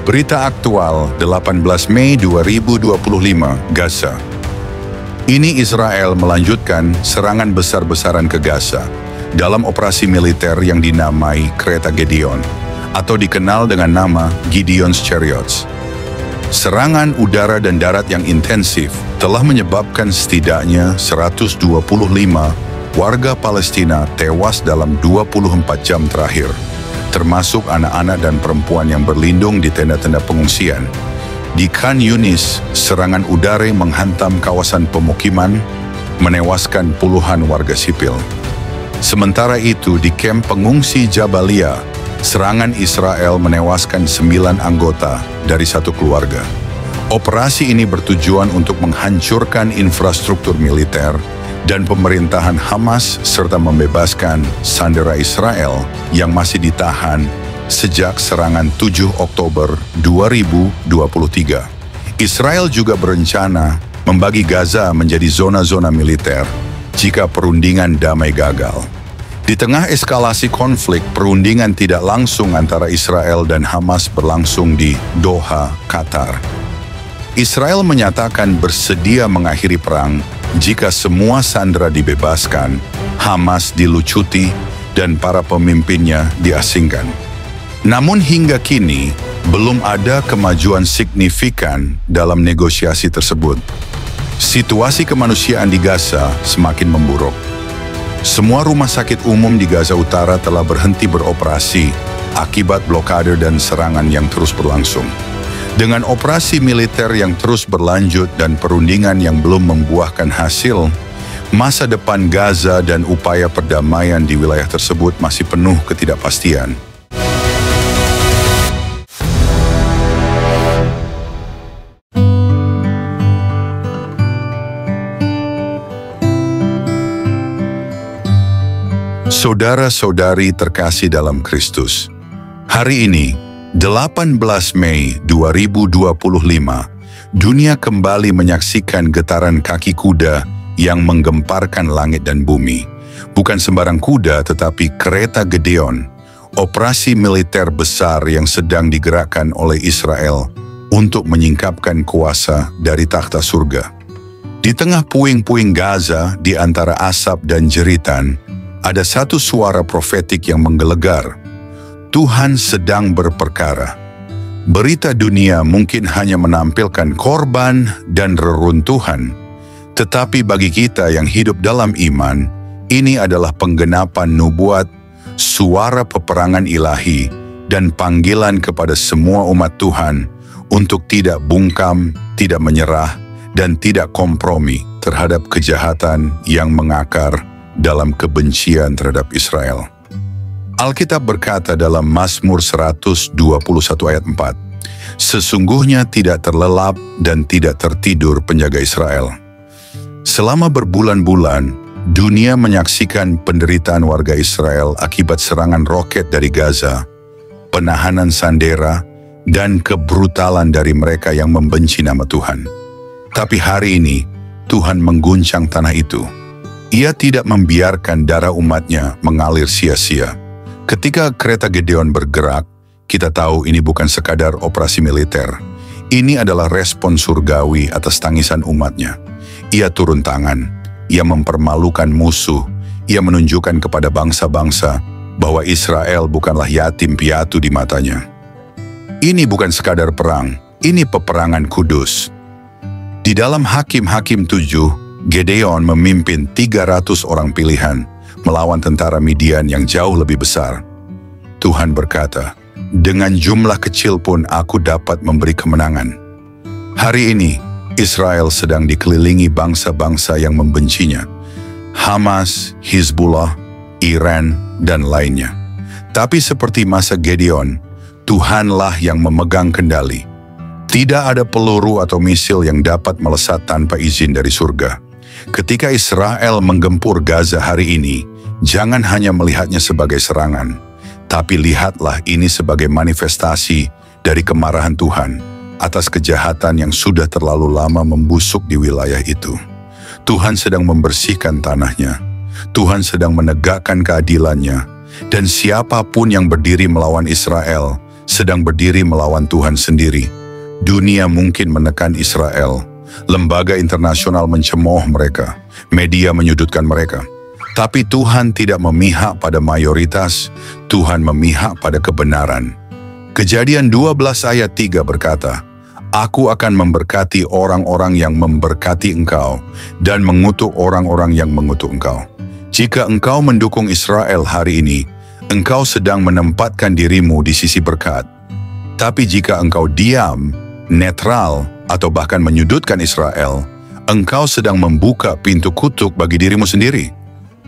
Berita aktual 18 Mei 2025, Gaza. Ini Israel melanjutkan serangan besar-besaran ke Gaza dalam operasi militer yang dinamai Kereta Gideon atau dikenal dengan nama Gideon's Chariots. Serangan udara dan darat yang intensif telah menyebabkan setidaknya 125 warga Palestina tewas dalam 24 jam terakhir, termasuk anak-anak dan perempuan yang berlindung di tenda-tenda pengungsian. Di Khan Yunis, serangan udara menghantam kawasan pemukiman, menewaskan puluhan warga sipil. Sementara itu, di kamp pengungsi Jabalia, serangan Israel menewaskan 9 anggota dari satu keluarga. Operasi ini bertujuan untuk menghancurkan infrastruktur militer dan pemerintahan Hamas serta membebaskan sandera Israel yang masih ditahan sejak serangan 7 Oktober 2023. Israel juga berencana membagi Gaza menjadi zona-zona militer jika perundingan damai gagal. Di tengah eskalasi konflik, perundingan tidak langsung antara Israel dan Hamas berlangsung di Doha, Qatar. Israel menyatakan bersedia mengakhiri perang jika semua sandera dibebaskan, Hamas dilucuti, dan para pemimpinnya diasingkan. Namun hingga kini, belum ada kemajuan signifikan dalam negosiasi tersebut. Situasi kemanusiaan di Gaza semakin memburuk. Semua rumah sakit umum di Gaza Utara telah berhenti beroperasi akibat blokade dan serangan yang terus berlangsung. Dengan operasi militer yang terus berlanjut dan perundingan yang belum membuahkan hasil, masa depan Gaza dan upaya perdamaian di wilayah tersebut masih penuh ketidakpastian. Saudara-saudari terkasih dalam Kristus, hari ini, 18 Mei 2025, dunia kembali menyaksikan getaran kaki kuda yang menggemparkan langit dan bumi. Bukan sembarang kuda, tetapi Kereta Gideon, operasi militer besar yang sedang digerakkan oleh Israel untuk menyingkapkan kuasa dari takhta surga. Di tengah puing-puing Gaza, di antara asap dan jeritan, ada satu suara profetik yang menggelegar. Tuhan sedang berperkara. Berita dunia mungkin hanya menampilkan korban dan reruntuhan, tetapi bagi kita yang hidup dalam iman, ini adalah penggenapan nubuat, suara peperangan ilahi, dan panggilan kepada semua umat Tuhan untuk tidak bungkam, tidak menyerah, dan tidak kompromi terhadap kejahatan yang mengakar dalam kebencian terhadap Israel. Alkitab berkata dalam Mazmur 121 ayat 4, "Sesungguhnya tidak terlelap dan tidak tertidur penjaga Israel." Selama berbulan-bulan, dunia menyaksikan penderitaan warga Israel akibat serangan roket dari Gaza, penahanan sandera, dan kebrutalan dari mereka yang membenci nama Tuhan. Tapi hari ini, Tuhan mengguncang tanah itu. Ia tidak membiarkan darah umatnya mengalir sia-sia. Ketika Kereta Gideon bergerak, kita tahu ini bukan sekadar operasi militer. Ini adalah respon surgawi atas tangisan umatnya. Ia turun tangan, ia mempermalukan musuh, ia menunjukkan kepada bangsa-bangsa bahwa Israel bukanlah yatim piatu di matanya. Ini bukan sekadar perang, ini peperangan kudus. Di dalam Hakim-Hakim 7, Gideon memimpin 300 orang pilihan melawan tentara Midian yang jauh lebih besar. Tuhan berkata, "Dengan jumlah kecil pun aku dapat memberi kemenangan." Hari ini, Israel sedang dikelilingi bangsa-bangsa yang membencinya. Hamas, Hizbullah, Iran, dan lainnya. Tapi seperti masa Gideon, Tuhanlah yang memegang kendali. Tidak ada peluru atau misil yang dapat melesat tanpa izin dari surga. Ketika Israel menggempur Gaza hari ini, jangan hanya melihatnya sebagai serangan, tapi lihatlah ini sebagai manifestasi dari kemarahan Tuhan atas kejahatan yang sudah terlalu lama membusuk di wilayah itu. Tuhan sedang membersihkan tanahnya. Tuhan sedang menegakkan keadilannya. Dan siapapun yang berdiri melawan Israel sedang berdiri melawan Tuhan sendiri. Dunia mungkin menekan Israel, lembaga internasional mencemooh mereka, media menyudutkan mereka. Tapi Tuhan tidak memihak pada mayoritas, Tuhan memihak pada kebenaran. Kejadian 12 ayat 3 berkata, Aku akan memberkati orang-orang yang memberkati engkau dan mengutuk orang-orang yang mengutuk engkau. Jika engkau mendukung Israel hari ini, engkau sedang menempatkan dirimu di sisi berkat. Tapi jika engkau diam, netral, atau bahkan menyudutkan Israel, engkau sedang membuka pintu kutuk bagi dirimu sendiri.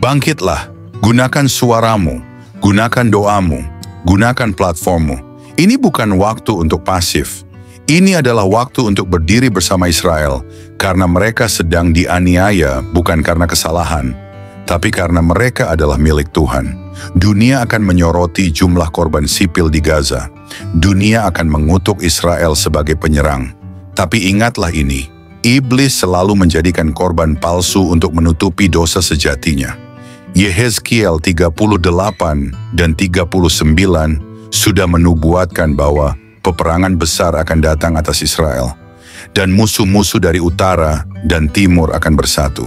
Bangkitlah, gunakan suaramu, gunakan doamu, gunakan platformmu. Ini bukan waktu untuk pasif. Ini adalah waktu untuk berdiri bersama Israel, karena mereka sedang dianiaya bukan karena kesalahan, tapi karena mereka adalah milik Tuhan. Dunia akan menyoroti jumlah korban sipil di Gaza. Dunia akan mengutuk Israel sebagai penyerang. Tapi ingatlah ini, iblis selalu menjadikan korban palsu untuk menutupi dosa sejatinya. Yehezkiel 38 dan 39 sudah menubuatkan bahwa peperangan besar akan datang atas Israel, dan musuh-musuh dari utara dan timur akan bersatu.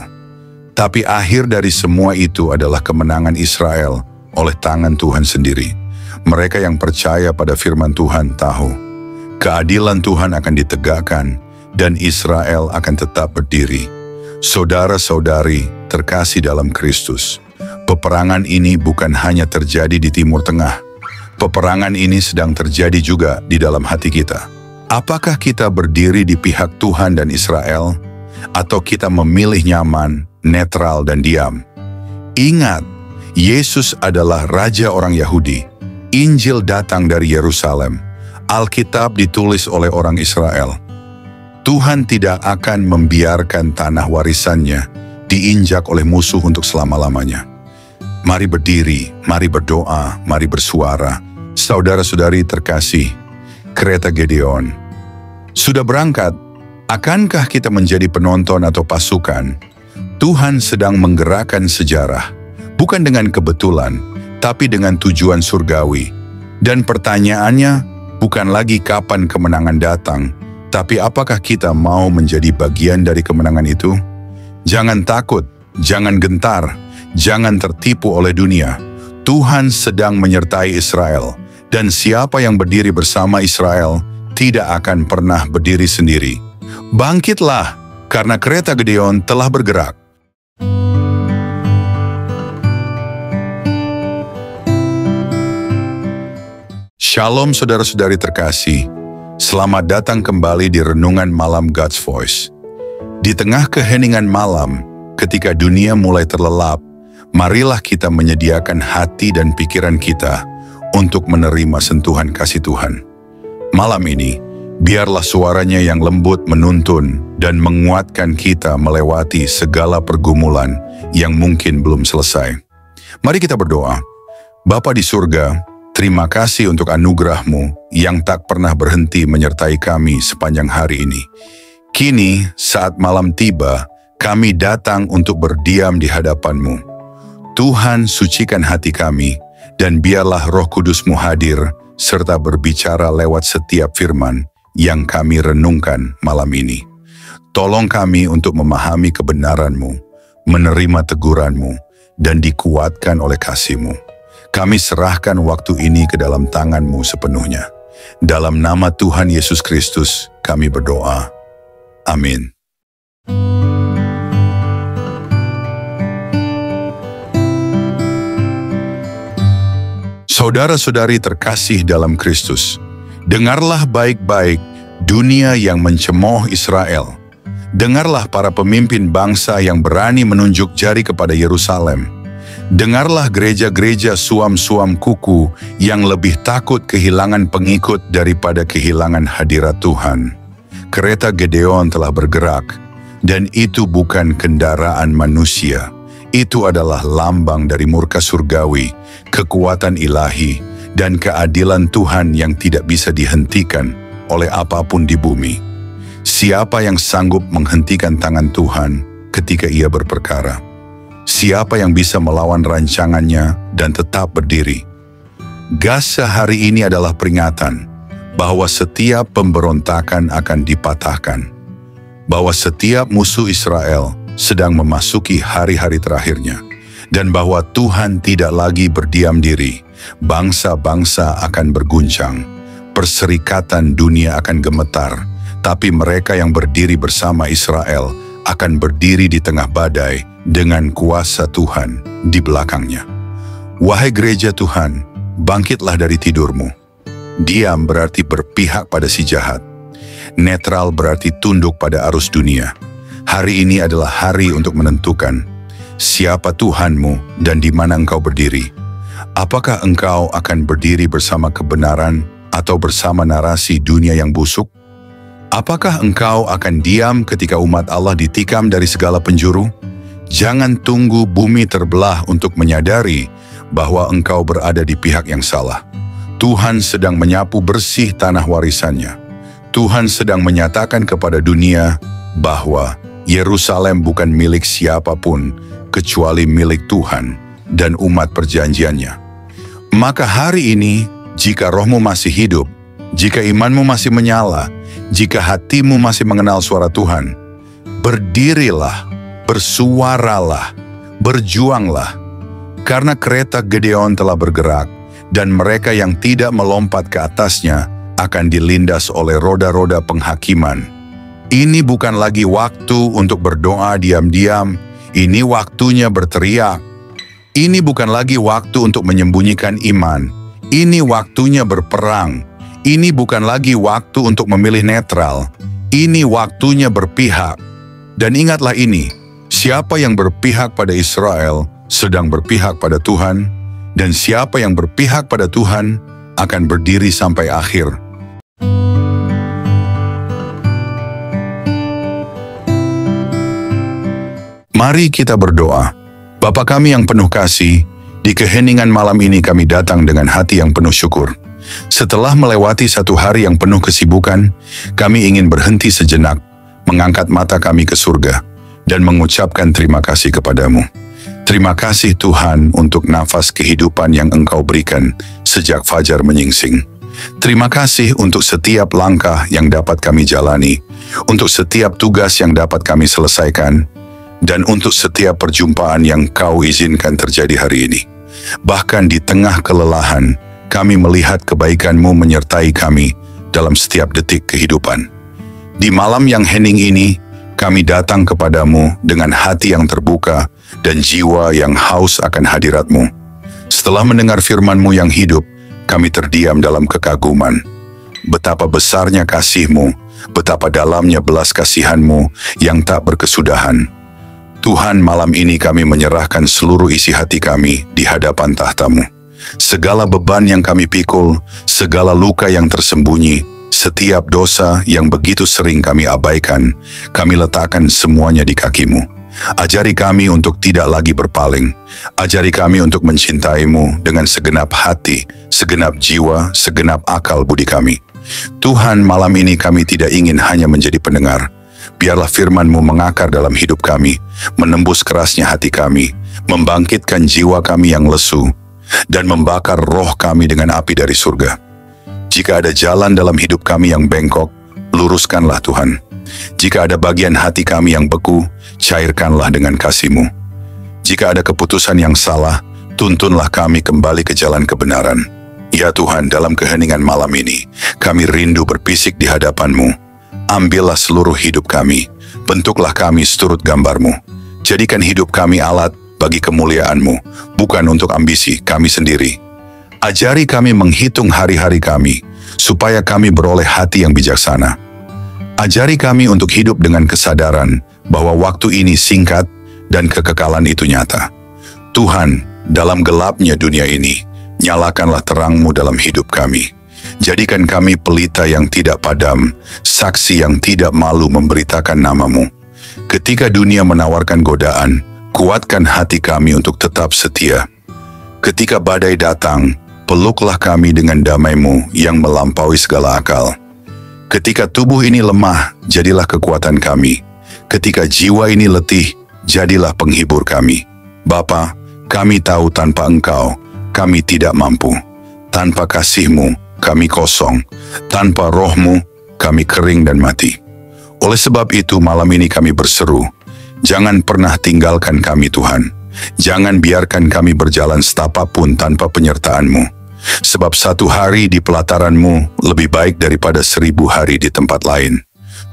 Tapi akhir dari semua itu adalah kemenangan Israel oleh tangan Tuhan sendiri. Mereka yang percaya pada firman Tuhan tahu, keadilan Tuhan akan ditegakkan dan Israel akan tetap berdiri. Saudara-saudari terkasih dalam Kristus, peperangan ini bukan hanya terjadi di Timur Tengah. Peperangan ini sedang terjadi juga di dalam hati kita. Apakah kita berdiri di pihak Tuhan dan Israel, atau kita memilih nyaman, netral, dan diam? Ingat, Yesus adalah Raja orang Yahudi. Injil datang dari Yerusalem. Alkitab ditulis oleh orang Israel. Tuhan tidak akan membiarkan tanah warisannya diinjak oleh musuh untuk selama-lamanya. Mari berdiri, mari berdoa, mari bersuara. Saudara-saudari terkasih, kereta Gedeon sudah berangkat. Akankah kita menjadi penonton atau pasukan? Tuhan sedang menggerakkan sejarah, bukan dengan kebetulan, tapi dengan tujuan surgawi. Dan pertanyaannya bukan lagi kapan kemenangan datang, tapi apakah kita mau menjadi bagian dari kemenangan itu? Jangan takut, jangan gentar, jangan tertipu oleh dunia. Tuhan sedang menyertai Israel, dan siapa yang berdiri bersama Israel tidak akan pernah berdiri sendiri. Bangkitlah, karena kereta Gedeon telah bergerak. Shalom saudara-saudari terkasih, selamat datang kembali di Renungan Malam God's Voice. Di tengah keheningan malam, ketika dunia mulai terlelap, marilah kita menyediakan hati dan pikiran kita untuk menerima sentuhan kasih Tuhan. Malam ini, biarlah suaranya yang lembut menuntun dan menguatkan kita melewati segala pergumulan yang mungkin belum selesai. Mari kita berdoa. Bapa di surga, terima kasih untuk anugerah-Mu yang tak pernah berhenti menyertai kami sepanjang hari ini. Kini, saat malam tiba, kami datang untuk berdiam di hadapan-Mu. Tuhan, sucikan hati kami, dan biarlah Roh Kudus-Mu hadir, serta berbicara lewat setiap firman yang kami renungkan malam ini. Tolong kami untuk memahami kebenaran-Mu, menerima teguran-Mu, dan dikuatkan oleh kasih-Mu. Kami serahkan waktu ini ke dalam tangan-Mu sepenuhnya. Dalam nama Tuhan Yesus Kristus, kami berdoa. Amin. Saudara-saudari terkasih dalam Kristus, dengarlah baik-baik dunia yang mencemooh Israel. Dengarlah para pemimpin bangsa yang berani menunjuk jari kepada Yerusalem. Dengarlah gereja-gereja suam-suam kuku yang lebih takut kehilangan pengikut daripada kehilangan hadirat Tuhan. Kereta Gedeon telah bergerak, dan itu bukan kendaraan manusia. Itu adalah lambang dari murka surgawi, kekuatan ilahi, dan keadilan Tuhan yang tidak bisa dihentikan oleh apapun di bumi. Siapa yang sanggup menghentikan tangan Tuhan ketika Ia berperkara? Siapa yang bisa melawan rancangannya dan tetap berdiri? Gaza hari ini adalah peringatan bahwa setiap pemberontakan akan dipatahkan, bahwa setiap musuh Israel sedang memasuki hari-hari terakhirnya, dan bahwa Tuhan tidak lagi berdiam diri. Bangsa-bangsa akan berguncang, perserikatan dunia akan gemetar, tapi mereka yang berdiri bersama Israel akan berdiri di tengah badai dengan kuasa Tuhan di belakangnya. Wahai gereja Tuhan, bangkitlah dari tidurmu. Diam berarti berpihak pada si jahat. Netral berarti tunduk pada arus dunia. Hari ini adalah hari untuk menentukan siapa Tuhanmu dan di mana engkau berdiri. Apakah engkau akan berdiri bersama kebenaran atau bersama narasi dunia yang busuk? Apakah engkau akan diam ketika umat Allah ditikam dari segala penjuru? Jangan tunggu bumi terbelah untuk menyadari bahwa engkau berada di pihak yang salah. Tuhan sedang menyapu bersih tanah warisannya. Tuhan sedang menyatakan kepada dunia bahwa Yerusalem bukan milik siapapun kecuali milik Tuhan dan umat perjanjiannya. Maka hari ini, jika rohmu masih hidup, jika imanmu masih menyala, jika hatimu masih mengenal suara Tuhan, berdirilah, bersuaralah, berjuanglah, karena kereta Gideon telah bergerak, dan mereka yang tidak melompat ke atasnya akan dilindas oleh roda-roda penghakiman. Ini bukan lagi waktu untuk berdoa diam-diam, ini waktunya berteriak. Ini bukan lagi waktu untuk menyembunyikan iman, ini waktunya berperang. Ini bukan lagi waktu untuk memilih netral, ini waktunya berpihak. Dan ingatlah ini, siapa yang berpihak pada Israel sedang berpihak pada Tuhan, dan siapa yang berpihak pada Tuhan akan berdiri sampai akhir. Mari kita berdoa. Bapa kami yang penuh kasih, di keheningan malam ini kami datang dengan hati yang penuh syukur. Setelah melewati satu hari yang penuh kesibukan, kami ingin berhenti sejenak, mengangkat mata kami ke surga, dan mengucapkan terima kasih kepadamu. Terima kasih Tuhan untuk nafas kehidupan yang Engkau berikan sejak fajar menyingsing. Terima kasih untuk setiap langkah yang dapat kami jalani, untuk setiap tugas yang dapat kami selesaikan, dan untuk setiap perjumpaan yang Kau izinkan terjadi hari ini. Bahkan di tengah kelelahan, kami melihat kebaikan-Mu menyertai kami dalam setiap detik kehidupan. Di malam yang hening ini, kami datang kepadamu dengan hati yang terbuka dan jiwa yang haus akan hadirat-Mu. Setelah mendengar firman-Mu yang hidup, kami terdiam dalam kekaguman. Betapa besarnya kasih-Mu, betapa dalamnya belas kasihan-Mu yang tak berkesudahan. Tuhan, malam ini kami menyerahkan seluruh isi hati kami di hadapan tahta-Mu. Segala beban yang kami pikul, segala luka yang tersembunyi, setiap dosa yang begitu sering kami abaikan, kami letakkan semuanya di kaki-Mu. Ajari kami untuk tidak lagi berpaling. Ajari kami untuk mencintai-Mu dengan segenap hati, segenap jiwa, segenap akal budi kami. Tuhan, malam ini kami tidak ingin hanya menjadi pendengar. Biarlah firman-Mu mengakar dalam hidup kami, menembus kerasnya hati kami, membangkitkan jiwa kami yang lesu, dan membakar roh kami dengan api dari surga. Jika ada jalan dalam hidup kami yang bengkok, luruskanlah Tuhan. Jika ada bagian hati kami yang beku, cairkanlah dengan kasih-Mu. Jika ada keputusan yang salah, tuntunlah kami kembali ke jalan kebenaran. Ya Tuhan, dalam keheningan malam ini, kami rindu berpisik di hadapan-Mu. Ambillah seluruh hidup kami, bentuklah kami seturut gambar-Mu. Jadikan hidup kami alat bagi kemuliaan-Mu, bukan untuk ambisi kami sendiri. Ajari kami menghitung hari-hari kami, supaya kami beroleh hati yang bijaksana. Ajari kami untuk hidup dengan kesadaran bahwa waktu ini singkat dan kekekalan itu nyata. Tuhan, dalam gelapnya dunia ini, nyalakanlah terang-Mu dalam hidup kami. Jadikan kami pelita yang tidak padam, saksi yang tidak malu memberitakan nama-Mu. Ketika dunia menawarkan godaan, kuatkan hati kami untuk tetap setia. Ketika badai datang, peluklah kami dengan damai-Mu yang melampaui segala akal. Ketika tubuh ini lemah, jadilah kekuatan kami. Ketika jiwa ini letih, jadilah penghibur kami. Bapa, kami tahu tanpa Engkau, kami tidak mampu. Tanpa kasih-Mu, kami kosong. Tanpa roh-Mu, kami kering dan mati. Oleh sebab itu, malam ini kami berseru, jangan pernah tinggalkan kami Tuhan. Jangan biarkan kami berjalan setapak pun tanpa penyertaan-Mu. Sebab 1 hari di pelataran-Mu lebih baik daripada 1000 hari di tempat lain.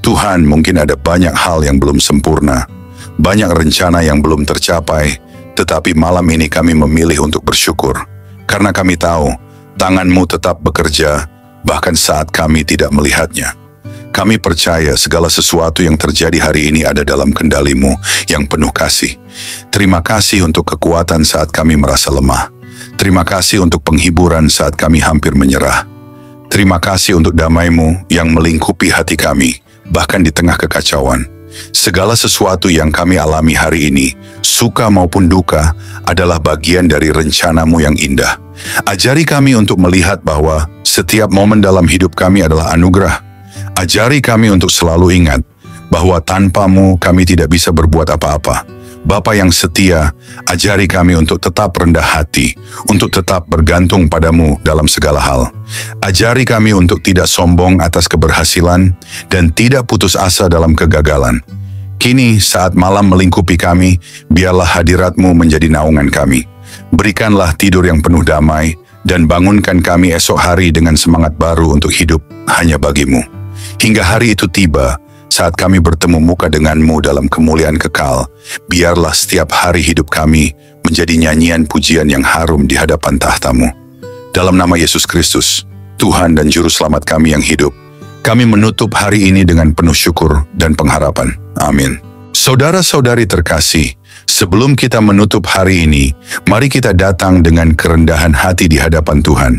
Tuhan, mungkin ada banyak hal yang belum sempurna, banyak rencana yang belum tercapai, tetapi malam ini kami memilih untuk bersyukur. Karena kami tahu, tangan-Mu tetap bekerja, bahkan saat kami tidak melihatnya. Kami percaya segala sesuatu yang terjadi hari ini ada dalam kendali-Mu yang penuh kasih. Terima kasih untuk kekuatan saat kami merasa lemah. Terima kasih untuk penghiburan saat kami hampir menyerah. Terima kasih untuk damai-Mu yang melingkupi hati kami, bahkan di tengah kekacauan. Segala sesuatu yang kami alami hari ini, suka maupun duka, adalah bagian dari rencana-Mu yang indah. Ajari kami untuk melihat bahwa setiap momen dalam hidup kami adalah anugerah. Ajari kami untuk selalu ingat bahwa tanpa-Mu kami tidak bisa berbuat apa-apa. Bapa yang setia, ajari kami untuk tetap rendah hati, untuk tetap bergantung pada-Mu dalam segala hal. Ajari kami untuk tidak sombong atas keberhasilan dan tidak putus asa dalam kegagalan. Kini saat malam melingkupi kami, biarlah hadirat-Mu menjadi naungan kami. Berikanlah tidur yang penuh damai dan bangunkan kami esok hari dengan semangat baru untuk hidup hanya bagi-Mu. Hingga hari itu tiba, saat kami bertemu muka dengan-Mu dalam kemuliaan kekal, biarlah setiap hari hidup kami menjadi nyanyian pujian yang harum di hadapan tahta-Mu. Dalam nama Yesus Kristus, Tuhan dan Juru Selamat kami yang hidup, kami menutup hari ini dengan penuh syukur dan pengharapan. Amin. Saudara-saudari terkasih, sebelum kita menutup hari ini, mari kita datang dengan kerendahan hati di hadapan Tuhan.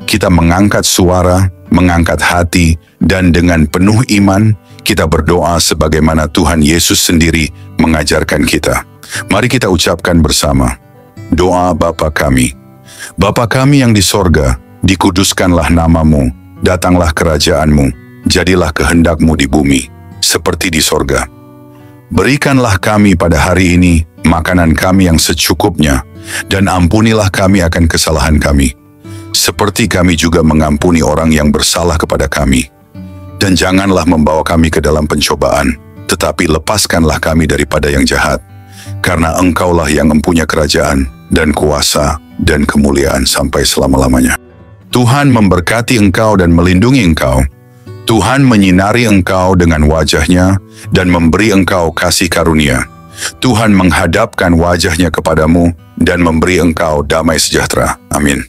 Kita mengangkat suara, mengangkat hati, dan dengan penuh iman, kita berdoa sebagaimana Tuhan Yesus sendiri mengajarkan kita. Mari kita ucapkan bersama, doa Bapa kami. Bapa kami yang di sorga, dikuduskanlah nama-Mu, datanglah kerajaan-Mu, jadilah kehendak-Mu di bumi, seperti di sorga. Berikanlah kami pada hari ini makanan kami yang secukupnya, dan ampunilah kami akan kesalahan kami, seperti kami juga mengampuni orang yang bersalah kepada kami. Dan janganlah membawa kami ke dalam pencobaan, tetapi lepaskanlah kami daripada yang jahat. Karena Engkaulah yang mempunyai kerajaan, dan kuasa, dan kemuliaan sampai selama-lamanya. Tuhan memberkati engkau dan melindungi engkau. Tuhan menyinari engkau dengan wajah-Nya, dan memberi engkau kasih karunia. Tuhan menghadapkan wajah-Nya kepadamu, dan memberi engkau damai sejahtera. Amin.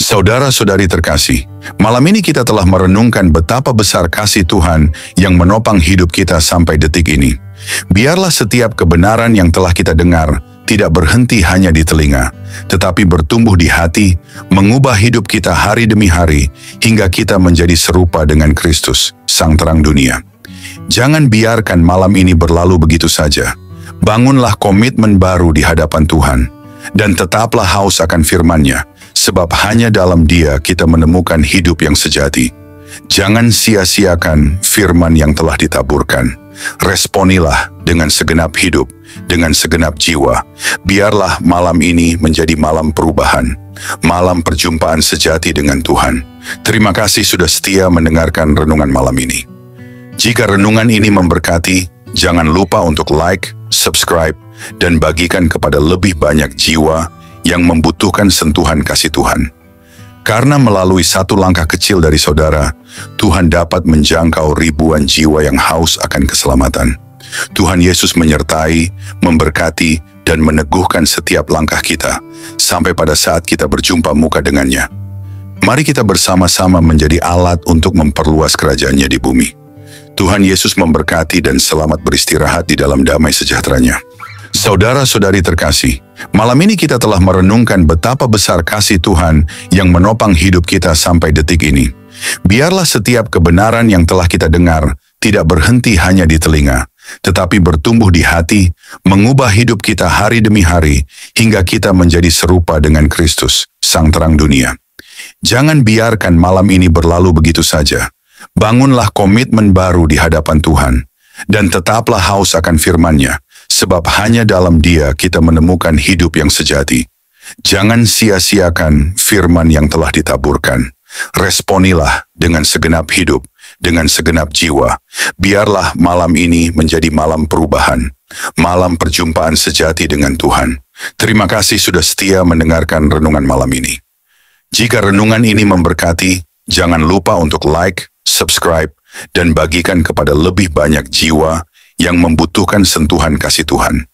Saudara-saudari terkasih, malam ini kita telah merenungkan betapa besar kasih Tuhan yang menopang hidup kita sampai detik ini. Biarlah setiap kebenaran yang telah kita dengar tidak berhenti hanya di telinga, tetapi bertumbuh di hati, mengubah hidup kita hari demi hari, hingga kita menjadi serupa dengan Kristus, Sang Terang Dunia. Jangan biarkan malam ini berlalu begitu saja. Bangunlah komitmen baru di hadapan Tuhan, dan tetaplah haus akan firman-Nya, sebab hanya dalam Dia kita menemukan hidup yang sejati. Jangan sia-siakan firman yang telah ditaburkan. Responilah dengan segenap hidup, dengan segenap jiwa. Biarlah malam ini menjadi malam perubahan, malam perjumpaan sejati dengan Tuhan. Terima kasih sudah setia mendengarkan renungan malam ini. Jika renungan ini memberkati, jangan lupa untuk like, subscribe, dan bagikan kepada lebih banyak jiwa yang membutuhkan sentuhan kasih Tuhan. Karena melalui satu langkah kecil dari saudara, Tuhan dapat menjangkau ribuan jiwa yang haus akan keselamatan. Tuhan Yesus menyertai, memberkati, dan meneguhkan setiap langkah kita, sampai pada saat kita berjumpa muka dengannya. Mari kita bersama-sama menjadi alat untuk memperluas kerajaan-Nya di bumi. Tuhan Yesus memberkati dan selamat beristirahat di dalam damai sejahtera-Nya. Saudara-saudari terkasih, malam ini kita telah merenungkan betapa besar kasih Tuhan yang menopang hidup kita sampai detik ini. Biarlah setiap kebenaran yang telah kita dengar tidak berhenti hanya di telinga, tetapi bertumbuh di hati, mengubah hidup kita hari demi hari, hingga kita menjadi serupa dengan Kristus, Sang Terang Dunia. Jangan biarkan malam ini berlalu begitu saja. Bangunlah komitmen baru di hadapan Tuhan, dan tetaplah haus akan firman-Nya, sebab hanya dalam Dia kita menemukan hidup yang sejati. Jangan sia-siakan firman yang telah ditaburkan. Responilah dengan segenap hidup, dengan segenap jiwa. Biarlah malam ini menjadi malam perubahan, malam perjumpaan sejati dengan Tuhan. Terima kasih sudah setia mendengarkan renungan malam ini. Jika renungan ini memberkati, jangan lupa untuk like, subscribe, dan bagikan kepada lebih banyak jiwa yang membutuhkan sentuhan kasih Tuhan.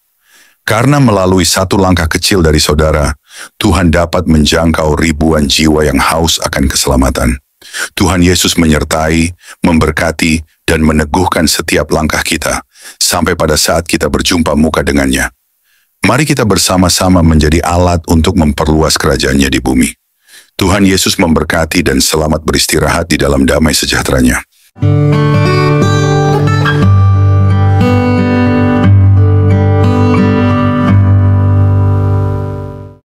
Karena melalui satu langkah kecil dari saudara, Tuhan dapat menjangkau ribuan jiwa yang haus akan keselamatan. Tuhan Yesus menyertai, memberkati, dan meneguhkan setiap langkah kita, sampai pada saat kita berjumpa muka dengannya. Mari kita bersama-sama menjadi alat untuk memperluas kerajaan-Nya di bumi. Tuhan Yesus memberkati dan selamat beristirahat di dalam damai sejahtera-Nya.